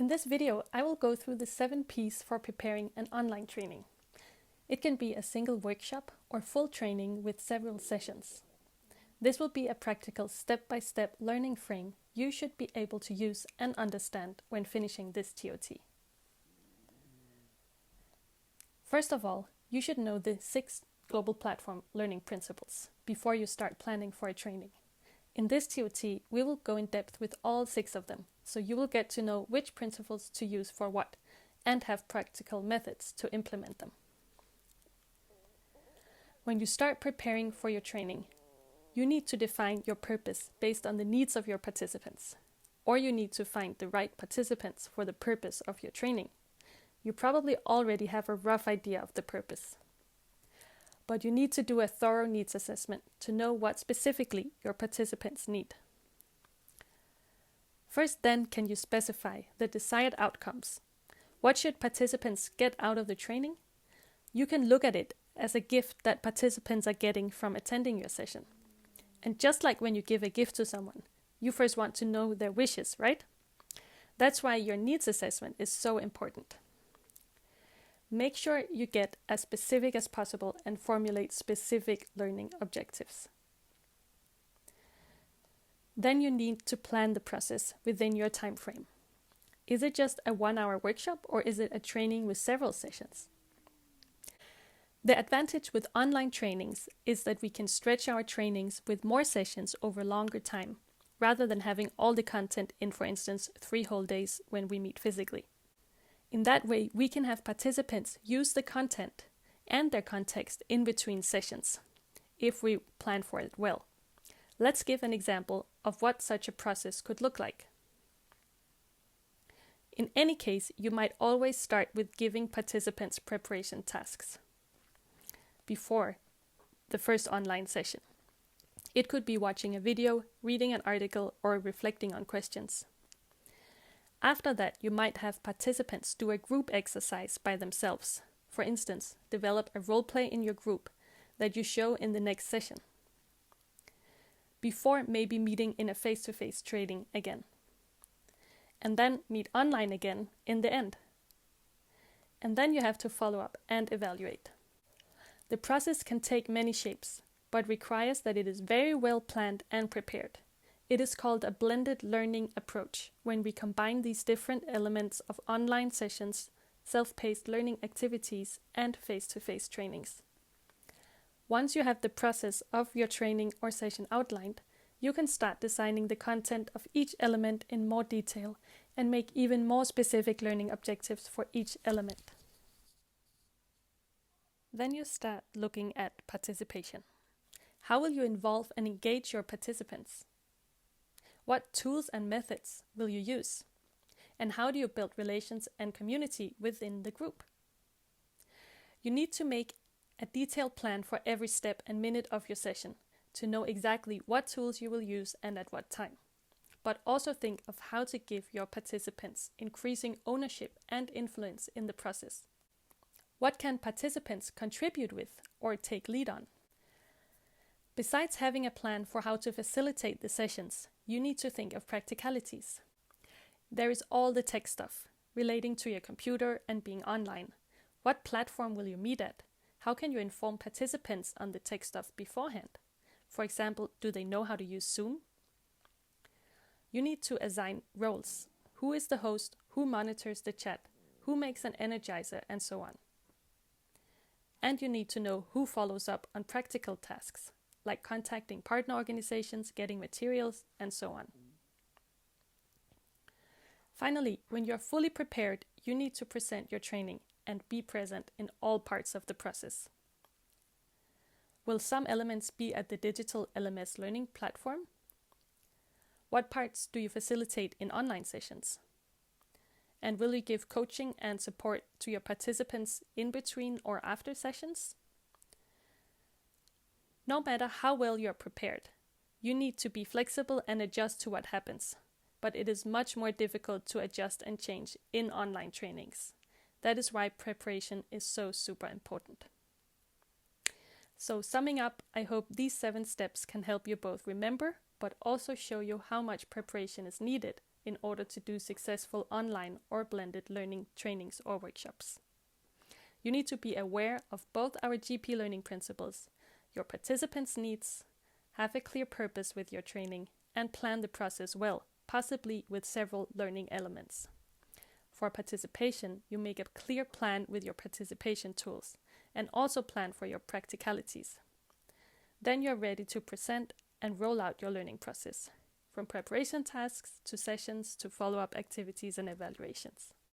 In this video, I will go through the 7 P's for preparing an online training. It can be a single workshop or full training with several sessions. This will be a practical step-by-step learning frame you should be able to use and understand when finishing this TOT. First of all, you should know the 6 global platform learning principles before you start planning for a training. In this TOT, we will go in depth with all 6 of them, so you will get to know which principles to use for what and have practical methods to implement them. When you start preparing for your training, you need to define your purpose based on the needs of your participants, or you need to find the right participants for the purpose of your training. You probably already have a rough idea of the purpose, but you need to do a thorough needs assessment to know what specifically your participants need. First, then, can you specify the desired outcomes? What should participants get out of the training? You can look at it as a gift that participants are getting from attending your session. And just like when you give a gift to someone, you first want to know their wishes, right? That's why your needs assessment is so important. Make sure you get as specific as possible and formulate specific learning objectives. Then you need to plan the process within your time frame. Is it just a 1-hour workshop or is it a training with several sessions? The advantage with online trainings is that we can stretch our trainings with more sessions over longer time, rather than having all the content in, for instance, 3 whole days when we meet physically. In that way, we can have participants use the content and their context in between sessions, if we plan for it well. Let's give an example of what such a process could look like. In any case, you might always start with giving participants preparation tasks before the first online session. It could be watching a video, reading an article, or reflecting on questions. After that, you might have participants do a group exercise by themselves. For instance, develop a role play in your group that you show in the next session, before maybe meeting in a face-to-face training again. And then meet online again in the end. And then you have to follow up and evaluate. The process can take many shapes, but requires that it is very well planned and prepared. It is called a blended learning approach when we combine these different elements of online sessions, self-paced learning activities, and face-to-face trainings. Once you have the process of your training or session outlined, you can start designing the content of each element in more detail and make even more specific learning objectives for each element. Then you start looking at participation. How will you involve and engage your participants? What tools and methods will you use? And how do you build relations and community within the group? You need to make a detailed plan for every step and minute of your session to know exactly what tools you will use and at what time. But also think of how to give your participants increasing ownership and influence in the process. What can participants contribute with or take lead on? Besides having a plan for how to facilitate the sessions, you need to think of practicalities. There is all the tech stuff relating to your computer and being online. What platform will you meet at? How can you inform participants on the tech stuff beforehand? For example, do they know how to use Zoom? You need to assign roles. Who is the host? Who monitors the chat? Who makes an energizer? And so on. And you need to know who follows up on practical tasks, like contacting partner organizations, getting materials, and so on. Finally, when you're fully prepared, you need to present your training and be present in all parts of the process. Will some elements be at the digital LMS learning platform? What parts do you facilitate in online sessions? And will you give coaching and support to your participants in between or after sessions? No matter how well you're prepared, you need to be flexible and adjust to what happens. But it is much more difficult to adjust and change in online trainings. That is why preparation is so super important. So summing up, I hope these 7 steps can help you both remember, but also show you how much preparation is needed in order to do successful online or blended learning trainings or workshops. You need to be aware of both our GP learning principles, your participants' needs, have a clear purpose with your training, and plan the process well, possibly with several learning elements. For participation, you make a clear plan with your participation tools and also plan for your practicalities. Then you're ready to present and roll out your learning process, from preparation tasks to sessions to follow-up activities and evaluations.